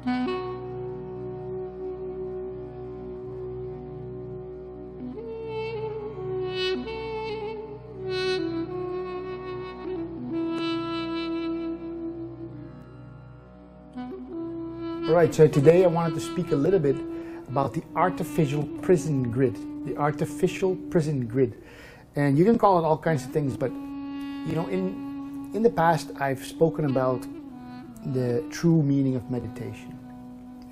Alright, so today I wanted to speak a little bit about the artificial prison grid. The artificial prison grid. And you can call it all kinds of things, but you know, in the past I've spoken about the true meaning of meditation.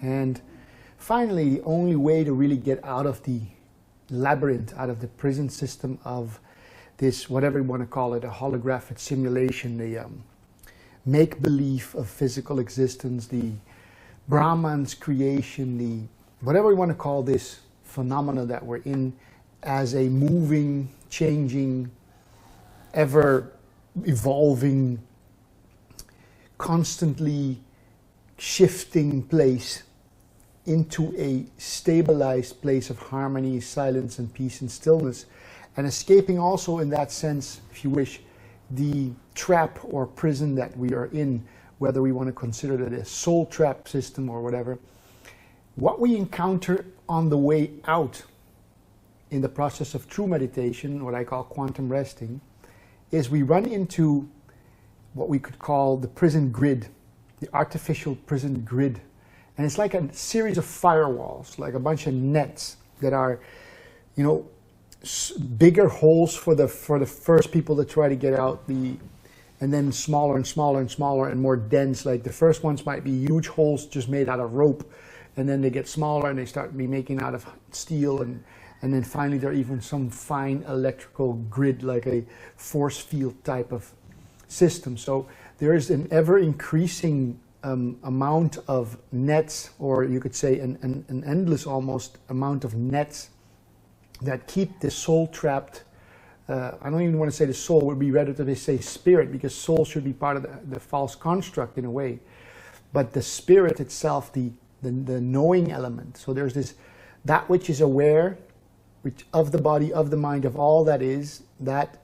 And finally, the only way to really get out of the labyrinth, out of the prison system of this, whatever you want to call it, a holographic simulation, the make-believe of physical existence, the Brahman's creation, the whatever we want to call this phenomena that we're in as a moving, changing, ever evolving, constantly shifting place into a stabilized place of harmony, silence and peace and stillness, and escaping also in that sense, if you wish, the trap or prison that we are in, whether we want to consider it a soul trap system or whatever. What we encounter on the way out in the process of true meditation, what I call quantum resting, is we run into what we could call the prison grid, the artificial prison grid. And it's like a series of firewalls, like a bunch of nets that are, you know, bigger holes for the first people to try to get out, and then smaller and smaller and smaller and more dense. Like the first ones might be huge holes just made out of rope, and then they get smaller and they start to be making out of steel, and then finally there are even some fine electrical grid, like a force field type of system. So there is an ever increasing amount of nets, or you could say an endless almost amount of nets that keep the soul trapped. I don't even want to say the soul, would be rather to say spirit, because soul should be part of the false construct in a way. But the spirit itself, the knowing element. So there's this, that which is aware, which of the body, of the mind, of all that is, that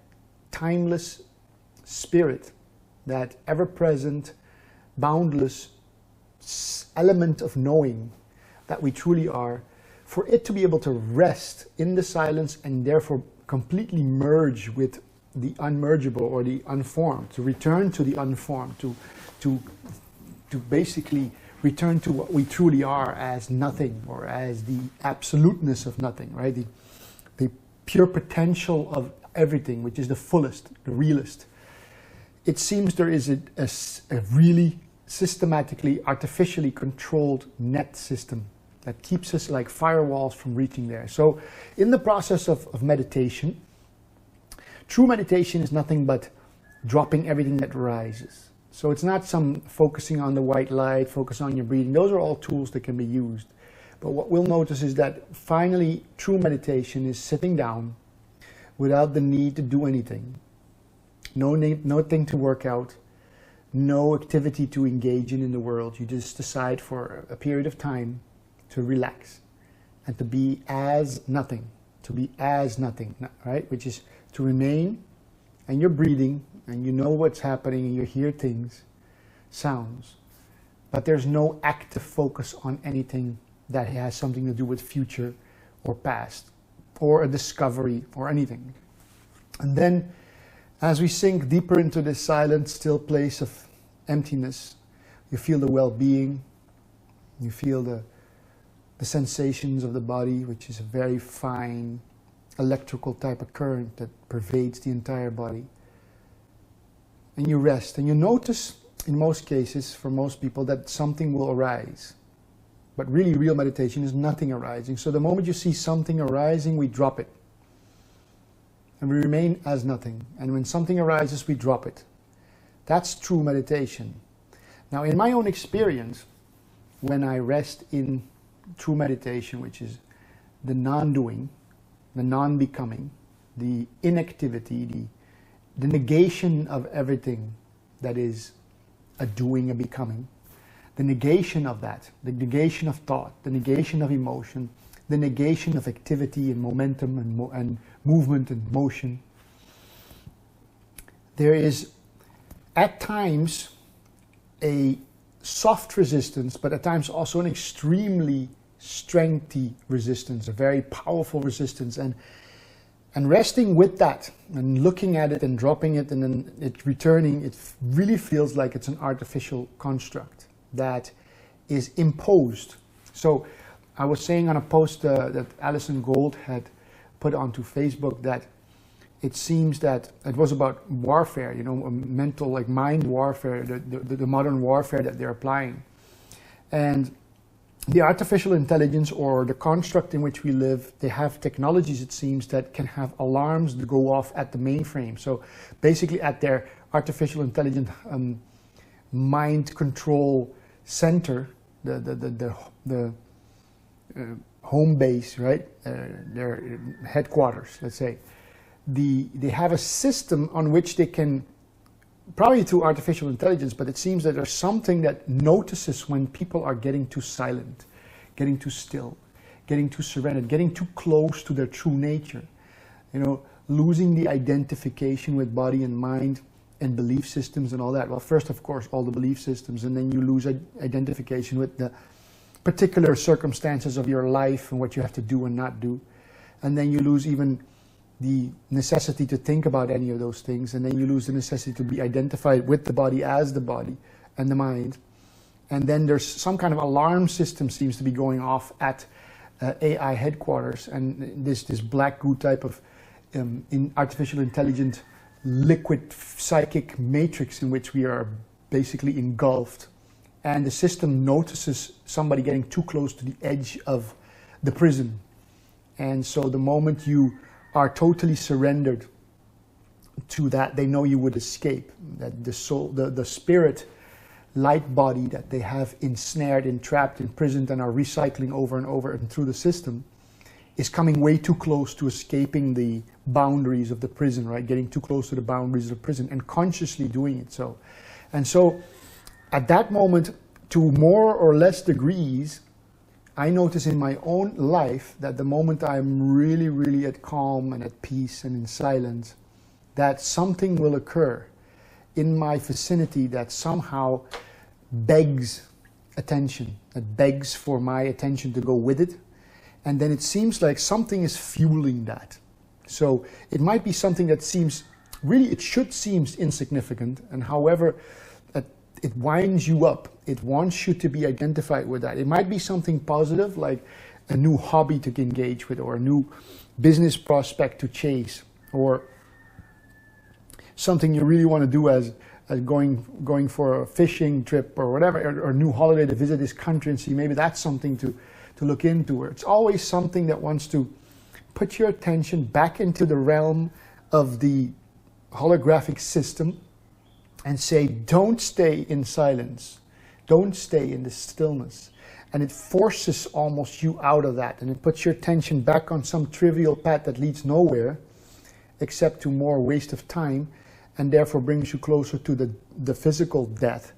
timeless spirit, that ever-present, boundless element of knowing that we truly are, for it to be able to rest in the silence and therefore completely merge with the unmergeable or the unformed, to return to the unformed, to basically return to what we truly are as nothing, or as the absoluteness of nothing, right? The pure potential of everything, which is the fullest, the realest. It seems there is a really systematically, artificially controlled net system that keeps us like firewalls from reaching there. So in the process of meditation, true meditation is nothing but dropping everything that rises. So it's not some focusing on the white light, focus on your breathing. Those are all tools that can be used. But what we'll notice is that finally true meditation is sitting down without the need to do anything. Nothing to work out, no activity to engage in the world. You just decide for a period of time to relax and to be as nothing, right? Which is to remain, and you're breathing and you know what's happening and you hear things, sounds, but there's no active focus on anything that has something to do with future or past or a discovery or anything. And then as we sink deeper into this silent, still place of emptiness, you feel the well-being, you feel the sensations of the body, which is a very fine electrical type of current that pervades the entire body. And you rest, and you notice in most cases, for most people, that something will arise. But really, real meditation is nothing arising. So the moment you see something arising, we drop it. And we remain as nothing. And when something arises, we drop it. That's true meditation. Now, in my own experience, when I rest in true meditation, which is the non-doing, the non-becoming, the inactivity, the negation of everything that is a doing, a becoming, the negation of that, the negation of thought, the negation of emotion, the negation of activity and momentum and movement and motion. There is at times a soft resistance, but at times also an extremely strengthy resistance, a very powerful resistance. And resting with that and looking at it and dropping it and then it returning, it really feels like it's an artificial construct that is imposed. So I was saying on a post that Alison Gold had put onto Facebook that it seems that it was about warfare, you know, mental, like mind warfare, the modern warfare that they're applying. And the artificial intelligence or the construct in which we live, they have technologies, it seems, that can have alarms that go off at the mainframe. So basically at their artificial intelligent mind control center, the home base, right? Their headquarters, let's say. They have a system on which they can, probably through artificial intelligence, but it seems that there's something that notices when people are getting too silent, getting too still, getting too surrendered, getting too close to their true nature, you know, losing the identification with body and mind and belief systems and all that. Well, first, of course, all the belief systems, and then you lose identification with the particular circumstances of your life and what you have to do and not do. And then you lose even the necessity to think about any of those things, and then you lose the necessity to be identified with the body as the body and the mind. And then there's some kind of alarm system seems to be going off at AI headquarters, and this black goo type of in artificial intelligent liquid psychic matrix in which we are basically engulfed. And the system notices somebody getting too close to the edge of the prison. And so the moment you are totally surrendered to that, they know you would escape. That the soul, the spirit light body that they have ensnared, entrapped, imprisoned, and are recycling over and over and through the system is coming way too close to escaping the boundaries of the prison, right? Getting too close to the boundaries of the prison and consciously doing it so. And so at that moment, to more or less degrees, I notice in my own life that the moment I'm really, really at calm and at peace and in silence, that something will occur in my vicinity that somehow begs attention, that begs for my attention to go with it. And then it seems like something is fueling that. So it might be something that seems, really it should seem insignificant, and however, it winds you up. It wants you to be identified with that. It might be something positive, like a new hobby to engage with, or a new business prospect to chase, or something you really want to do as going for a fishing trip or whatever, or a new holiday to visit this country and see, maybe that's something to look into. It's always something that wants to put your attention back into the realm of the holographic system and say, don't stay in silence, don't stay in the stillness. And it forces almost you out of that, and it puts your attention back on some trivial path that leads nowhere except to more waste of time, and therefore brings you closer to the physical death.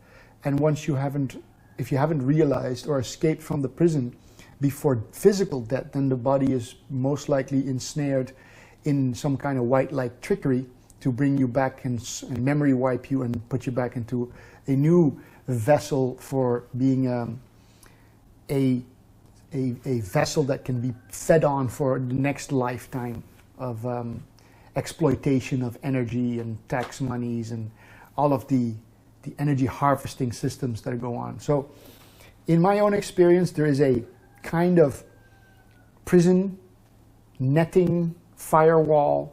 And once you haven't, if you haven't realized or escaped from the prison before physical death, then the body is most likely ensnared in some kind of white light trickery to bring you back and memory wipe you and put you back into a new vessel for being a vessel that can be fed on for the next lifetime of exploitation of energy and tax monies and all of the energy harvesting systems that go on. So in my own experience, there is a kind of prison netting firewall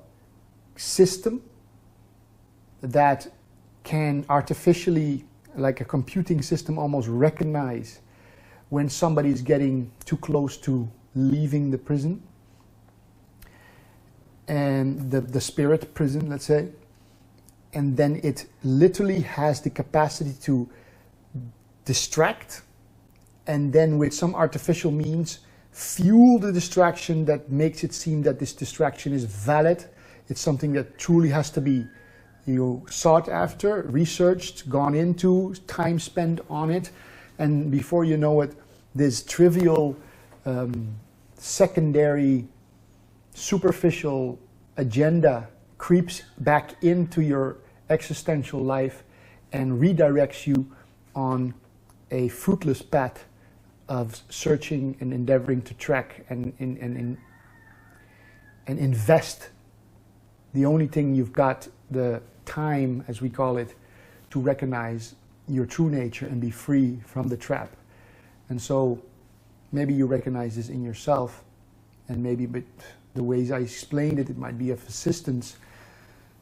system that can artificially, like a computing system, almost recognize when somebody's getting too close to leaving the prison, and the spirit prison, let's say, and then it literally has the capacity to distract, and then with some artificial means fuel the distraction that makes it seem that this distraction is valid. It's something that truly has to be, sought after, researched, gone into, time spent on it, and before you know it, this trivial, secondary, superficial agenda creeps back into your existential life and redirects you on a fruitless path of searching and endeavoring to track and invest the only thing you've got the time, as we call it, to recognize your true nature and be free from the trap. And so maybe you recognize this in yourself, and maybe but the ways I explained it, it might be of assistance,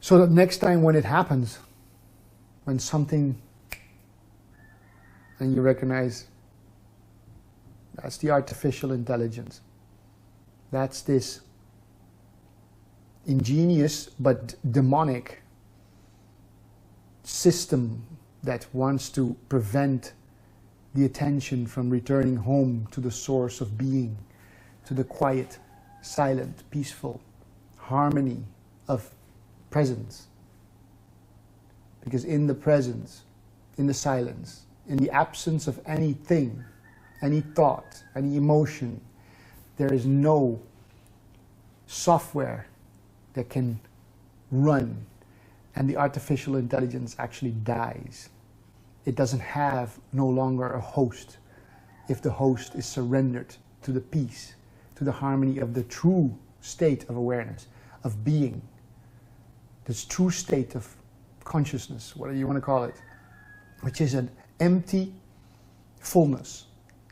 so that next time when it happens, when something, and you recognize that's the artificial intelligence, that's this ingenious but demonic system that wants to prevent the attention from returning home to the source of being, to the quiet, silent, peaceful harmony of presence. Because in the presence, in the silence, in the absence of anything, any thought, any emotion, there is no software that can run, and the artificial intelligence actually dies. It doesn't have no longer a host if the host is surrendered to the peace, to the harmony of the true state of awareness, of being, this true state of consciousness, whatever you want to call it, which is an empty fullness,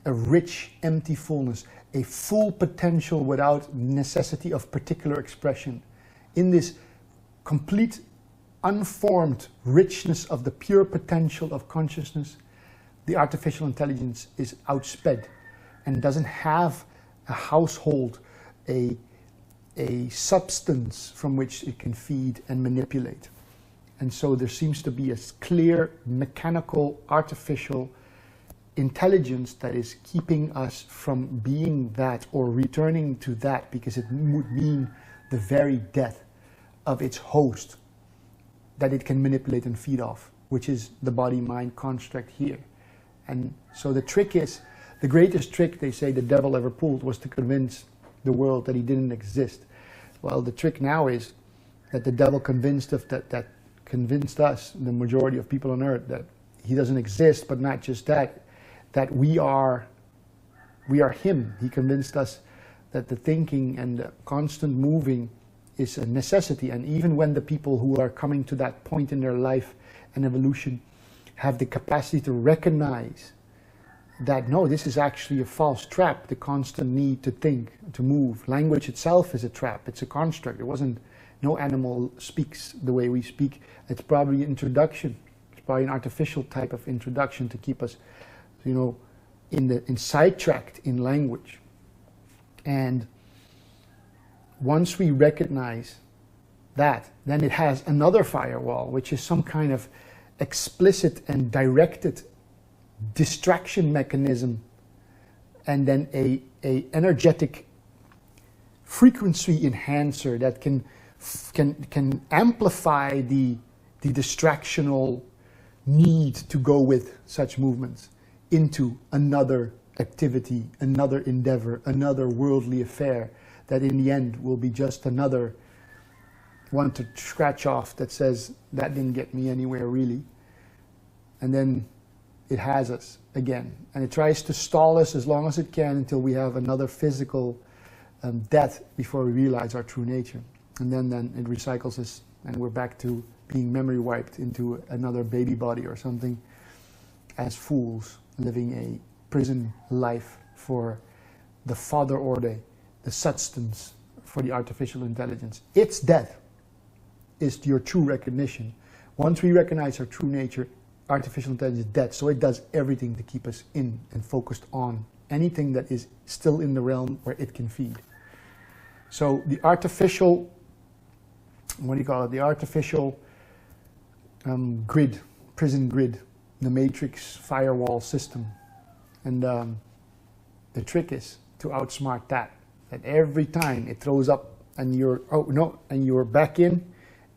a rich empty fullness, a full potential without necessity of particular expression. In this complete unformed richness of the pure potential of consciousness, the artificial intelligence is outsped and doesn't have a household, a substance from which it can feed and manipulate. And so there seems to be a clear mechanical artificial intelligence that is keeping us from being that or returning to that, because it would mean the very death of its host that it can manipulate and feed off, which is the body-mind construct here. And so the trick is, the greatest trick they say the devil ever pulled was to convince the world that he didn't exist. Well, the trick now is that the devil convinced us, that convinced us, the majority of people on earth, that he doesn't exist, but not just that, that we are him. He convinced us that the thinking and the constant moving is a necessity. And even when the people who are coming to that point in their life and evolution have the capacity to recognize that no, this is actually a false trap, the constant need to think, to move. Language itself is a trap, it's a construct. No animal speaks the way we speak. It's probably an introduction. It's probably an artificial type of introduction to keep us, in sidetracked in language. And once we recognize that, then it has another firewall, which is some kind of explicit and directed distraction mechanism, and then a energetic frequency enhancer that can amplify the distractional need to go with such movements into another activity, another endeavor, another worldly affair that in the end will be just another one to scratch off that says, that didn't get me anywhere really. And then it has us again. And it tries to stall us as long as it can until we have another physical death before we realize our true nature. And then it recycles us and we're back to being memory wiped into another baby body or something as fools living a prison life for the father order, the substance for the artificial intelligence. Its death is your true recognition. Once we recognize our true nature, artificial intelligence is dead, so it does everything to keep us in and focused on anything that is still in the realm where it can feed. So the artificial, the artificial grid, prison grid, the matrix firewall system. And the trick is to outsmart that every time it throws up and you're back in,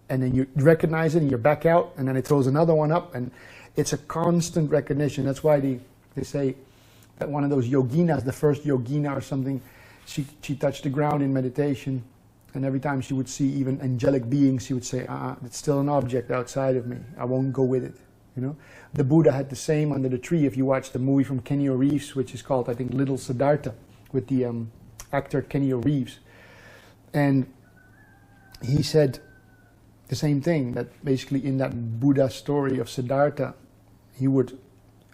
and then you recognize it and you're back out, and then it throws another one up, and it's a constant recognition. That's why they say that one of those yoginas, the first yogina or something, she touched the ground in meditation, and every time she would see even angelic beings, she would say, it's still an object outside of me. I won't go with it. You know, the Buddha had the same under the tree. If you watch the movie from Kenny Reeves, which is called, I think, Little Siddhartha, with the actor Kenny Reeves, and he said the same thing, that basically in that Buddha story of Siddhartha, he would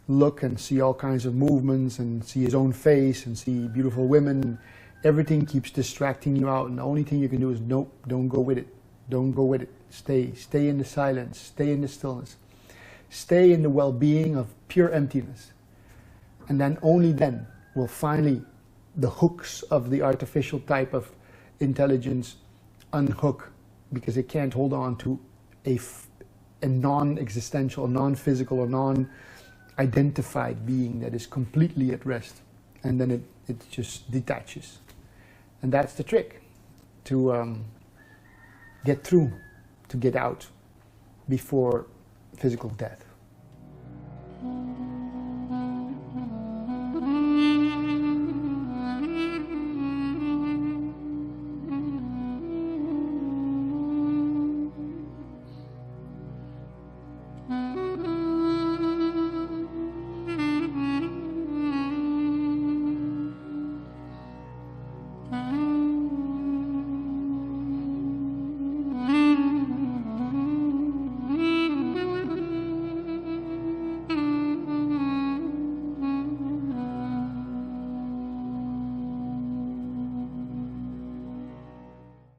look and see all kinds of movements and see his own face and see beautiful women. Everything keeps distracting you out, and the only thing you can do is, nope, don't go with it. Don't go with it. Stay in the silence, stay in the stillness. Stay in the well-being of pure emptiness. And then only then will finally the hooks of the artificial type of intelligence unhook, because it can't hold on to a non-existential, non-physical, or non-identified being that is completely at rest. And then it just detaches. And that's the trick, to get through, to get out before physical death.